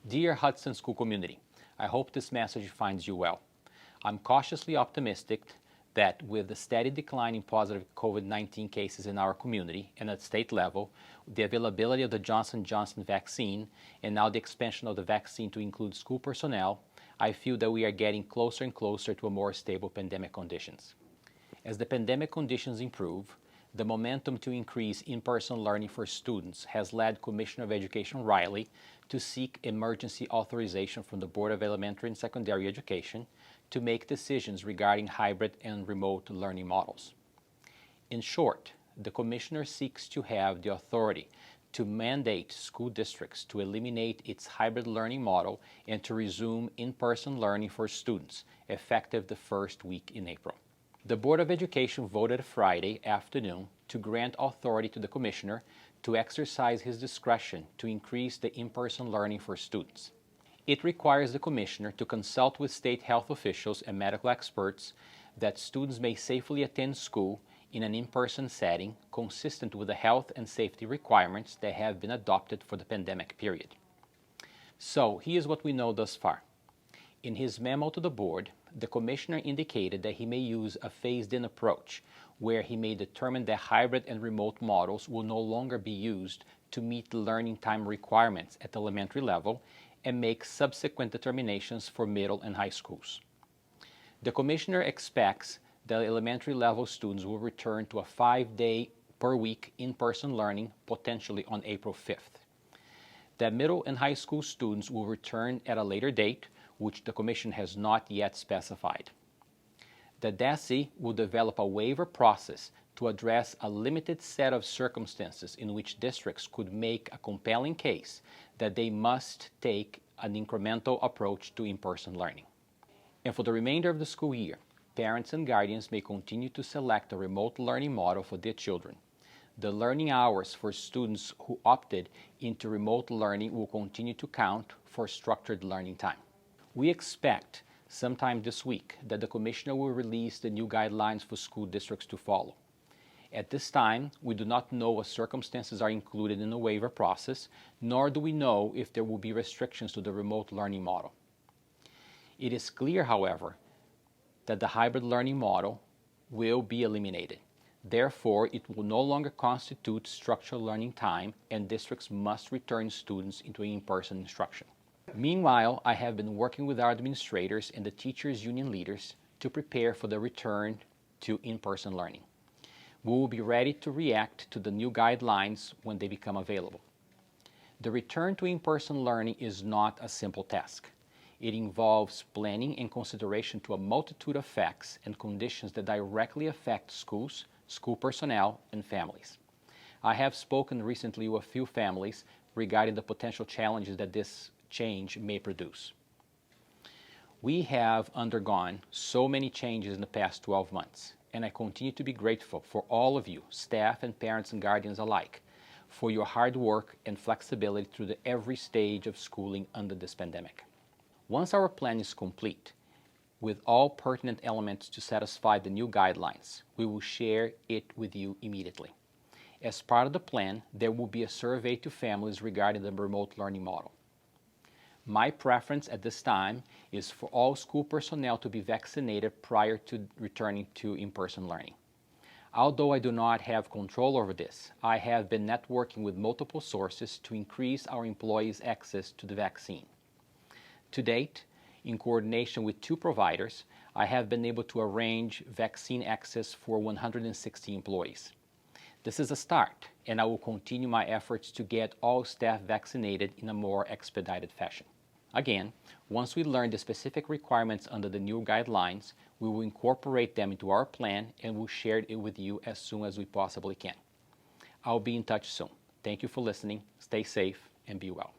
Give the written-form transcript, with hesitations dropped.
Dear Hudson School community, I hope this message finds you well. I'm cautiously optimistic that with the steady decline in positive COVID-19 cases in our community and at state level, the availability of the Johnson & Johnson vaccine, and now the expansion of the vaccine to include school personnel, I feel that we are getting closer and closer to a more stable pandemic conditions. As the pandemic conditions improve, the momentum to increase in-person learning for students has led Commissioner of Education Riley to seek emergency authorization from the Board of Elementary and Secondary Education to make decisions regarding hybrid and remote learning models. In short, the Commissioner seeks to have the authority to mandate school districts to eliminate its hybrid learning model and to resume in-person learning for students, effective the first week in April. The Board of Education voted Friday afternoon to grant authority to the Commissioner to exercise his discretion to increase the in-person learning for students. It requires the Commissioner to consult with state health officials and medical experts that students may safely attend school in an in-person setting consistent with the health and safety requirements that have been adopted for the pandemic period. So, here's what we know thus far. In his memo to the Board, the Commissioner indicated that he may use a phased-in approach where he may determine that hybrid and remote models will no longer be used to meet the learning time requirements at the elementary level and make subsequent determinations for middle and high schools. The Commissioner expects that elementary level students will return to a 5-day per week in-person learning potentially on April 5th. That middle and high school students will return at a later date, which the Commission has not yet specified. The DESE will develop a waiver process to address a limited set of circumstances in which districts could make a compelling case that they must take an incremental approach to in-person learning. And for the remainder of the school year, parents and guardians may continue to select a remote learning model for their children. The learning hours for students who opted into remote learning will continue to count for structured learning time. We expect sometime this week that the Commissioner will release the new guidelines for school districts to follow. At this time, we do not know what circumstances are included in the waiver process, nor do we know if there will be restrictions to the remote learning model. It is clear, however, that the hybrid learning model will be eliminated. Therefore, it will no longer constitute structured learning time, and districts must return students into in-person instruction. Meanwhile, I have been working with our administrators and the teachers' union leaders to prepare for the return to in-person learning. We will be ready to react to the new guidelines when they become available. The return to in-person learning is not a simple task. It involves planning and consideration to a multitude of facts and conditions that directly affect schools, school personnel, and families. I have spoken recently with a few families regarding the potential challenges that this change may produce. We have undergone so many changes in the past 12 months, and I continue to be grateful for all of you, staff and parents and guardians alike, for your hard work and flexibility through every stage of schooling under this pandemic. Once our plan is complete, with all pertinent elements to satisfy the new guidelines, we will share it with you immediately. As part of the plan, there will be a survey to families regarding the remote learning model. My preference at this time is for all school personnel to be vaccinated prior to returning to in-person learning. Although I do not have control over this, I have been networking with multiple sources to increase our employees' access to the vaccine. To date, in coordination with 2 providers, I have been able to arrange vaccine access for 160 employees. This is a start, and I will continue my efforts to get all staff vaccinated in a more expedited fashion. Again, once we learn the specific requirements under the new guidelines, we will incorporate them into our plan and will share it with you as soon as we possibly can. I'll be in touch soon. Thank you for listening. Stay safe and be well.